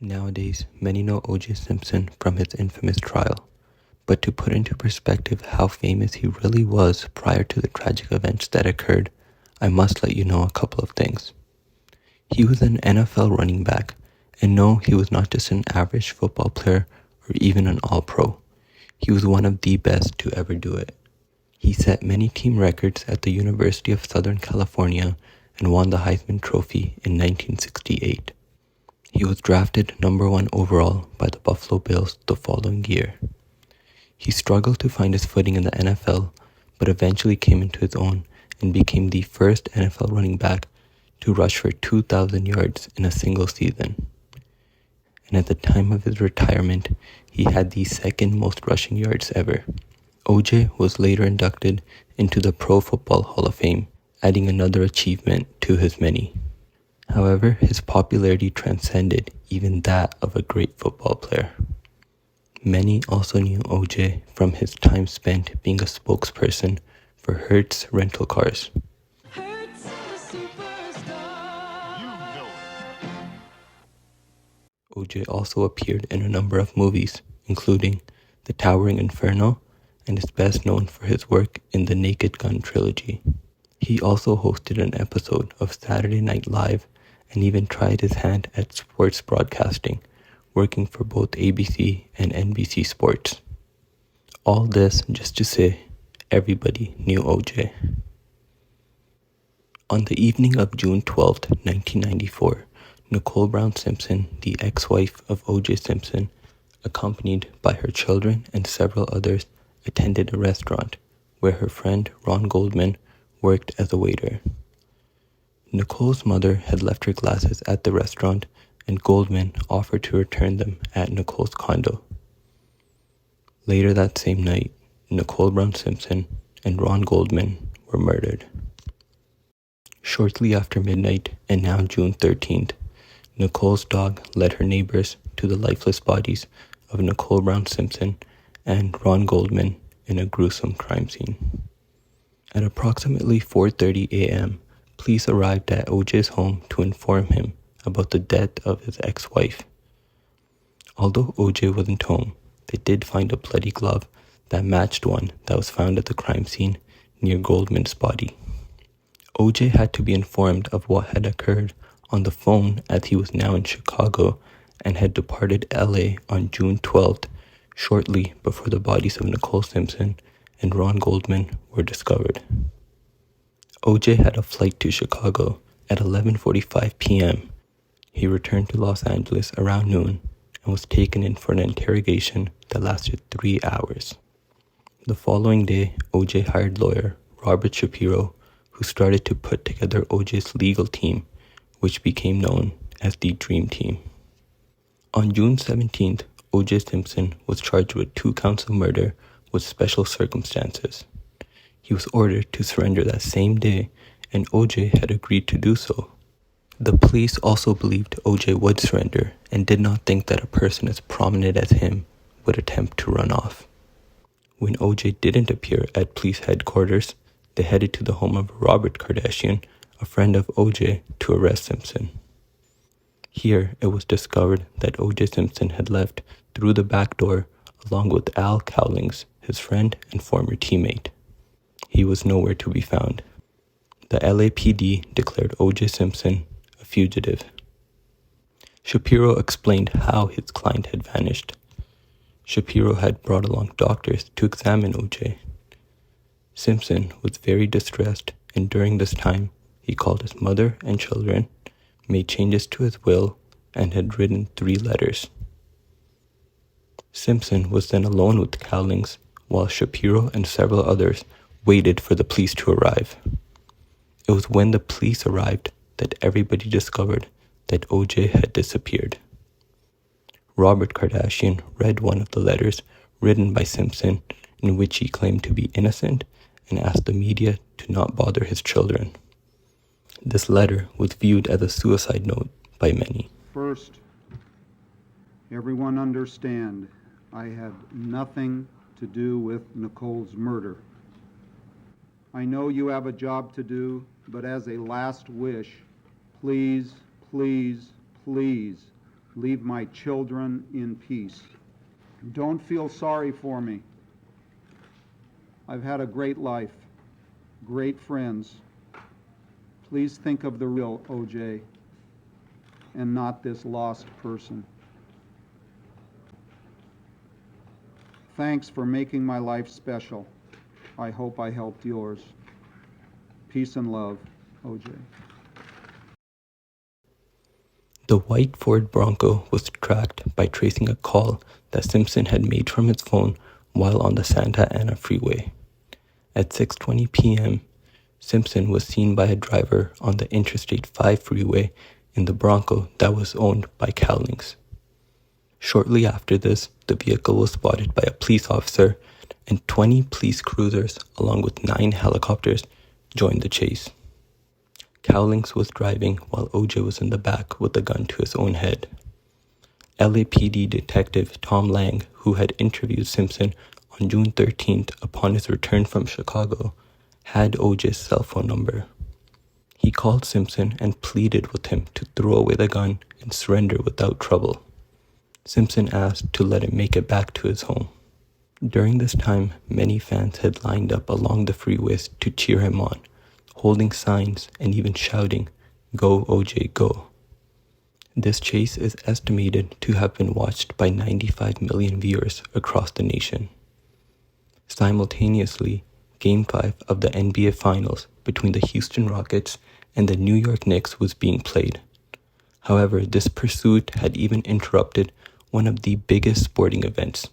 Nowadays, many know O.J. Simpson from his infamous trial, but to put into perspective how famous he really was prior to the tragic events that occurred, I must let you know a couple of things. He was an NFL running back, and no, he was not just an average football player or even an all-pro. He was one of the best to ever do it. He set many team records at the University of Southern California and won the Heisman Trophy in 1968. He was drafted number 1 overall by the Buffalo Bills the following year. He struggled to find his footing in the NFL, but eventually came into his own and became the first NFL running back to rush for 2,000 yards in a single season. And at the time of his retirement, he had the second most rushing yards ever. OJ was later inducted into the Pro Football Hall of Fame, adding another achievement to his many. However, his popularity transcended even that of a great football player. Many also knew OJ from his time spent being a spokesperson for Hertz rental cars. OJ also appeared in a number of movies, including The Towering Inferno, and is best known for his work in the Naked Gun trilogy. He also hosted an episode of Saturday Night Live and even tried his hand at sports broadcasting, working for both ABC and NBC Sports. All this just to say, everybody knew OJ. On the evening of June 12, 1994, Nicole Brown Simpson, the ex-wife of O.J. Simpson, accompanied by her children and several others, attended a restaurant where her friend Ron Goldman worked as a waiter. Nicole's mother had left her glasses at the restaurant, and Goldman offered to return them at Nicole's condo. Later that same night, Nicole Brown Simpson and Ron Goldman were murdered. Shortly after midnight, and now June 13th, Nicole's dog led her neighbors to the lifeless bodies of Nicole Brown Simpson and Ron Goldman in a gruesome crime scene. At approximately 4:30 a.m., police arrived at OJ's home to inform him about the death of his ex-wife. Although OJ wasn't home, they did find a bloody glove that matched one that was found at the crime scene near Goldman's body. OJ had to be informed of what had occurred on the phone as he was now in Chicago and had departed LA on June 12th, shortly before the bodies of Nicole Simpson and Ron Goldman were discovered. OJ had a flight to Chicago at 11:45 p.m. He returned to Los Angeles around noon and was taken in for an interrogation that lasted 3 hours. The following day, OJ hired lawyer Robert Shapiro, who started to put together OJ's legal team, which became known as the Dream Team. On June 17th, O.J. Simpson was charged with 2 counts of murder with special circumstances. He was ordered to surrender that same day, and O.J. had agreed to do so. The police also believed O.J. would surrender and did not think that a person as prominent as him would attempt to run off. When O.J. didn't appear at police headquarters, they headed to the home of Robert Kardashian, a friend of O.J., to arrest Simpson. Here, it was discovered that O.J. Simpson had left through the back door along with Al Cowlings, his friend and former teammate. He was nowhere to be found. The LAPD declared O.J. Simpson a fugitive. Shapiro explained how his client had vanished. Shapiro had brought along doctors to examine O.J. Simpson was very distressed, and during this time, he called his mother and children, made changes to his will, and had written 3 letters. Simpson was then alone with Cowlings, while Shapiro and several others waited for the police to arrive. It was when the police arrived that everybody discovered that O.J. had disappeared. Robert Kardashian read one of the letters written by Simpson in which he claimed to be innocent and asked the media to not bother his children. This letter was viewed as a suicide note by many. First, everyone understand, I have nothing to do with Nicole's murder. I know you have a job to do, but as a last wish, please, please, please Leave my children in peace. Don't feel sorry for me. I've had a great life, great friends. Please think of the real OJ and not this lost person. Thanks for making my life special. I hope I helped yours. Peace and love, OJ. The white Ford Bronco was tracked by tracing a call that Simpson had made from his phone while on the Santa Ana freeway. At 6:20 p.m., Simpson was seen by a driver on the Interstate 5 freeway in the Bronco that was owned by Cowlings. Shortly after this, the vehicle was spotted by a police officer, and 20 police cruisers, along with 9 helicopters, joined the chase. Cowlings was driving while OJ was in the back with a gun to his own head. LAPD detective Tom Lang, who had interviewed Simpson on June 13th upon his return from Chicago, had OJ's cell phone number. He called Simpson and pleaded with him to throw away the gun and surrender without trouble. Simpson asked to let him make it back to his home. During this time, many fans had lined up along the freeways to cheer him on, holding signs and even shouting, "Go OJ, go." This chase is estimated to have been watched by 95 million viewers across the nation. Simultaneously, Game 5 of the NBA Finals between the Houston Rockets and the New York Knicks was being played. However, this pursuit had even interrupted one of the biggest sporting events.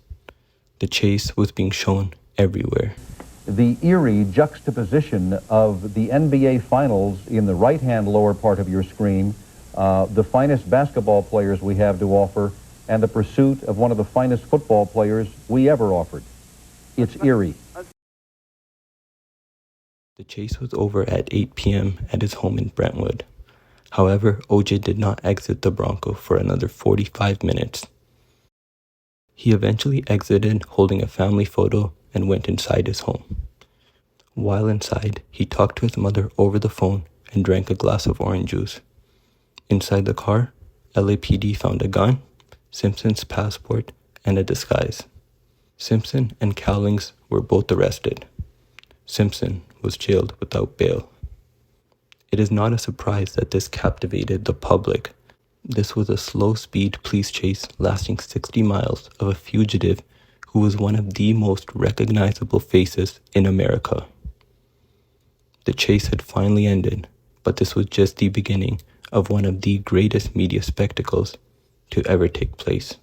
The chase was being shown everywhere. The eerie juxtaposition of the NBA Finals in the right-hand lower part of your screen, the finest basketball players we have to offer, and the pursuit of one of the finest football players we ever offered. It's eerie. The chase was over at 8 p.m. at his home in Brentwood. However, OJ did not exit the Bronco for another 45 minutes. He eventually exited holding a family photo and went inside his home. While inside, he talked to his mother over the phone and drank a glass of orange juice. Inside the car, LAPD found a gun, Simpson's passport, and a disguise. Simpson and Cowlings were both arrested. Simpson was jailed without bail. It is not a surprise that this captivated the public. This was a slow-speed police chase lasting 60 miles of a fugitive who was one of the most recognizable faces in America. The chase had finally ended, but this was just the beginning of one of the greatest media spectacles to ever take place.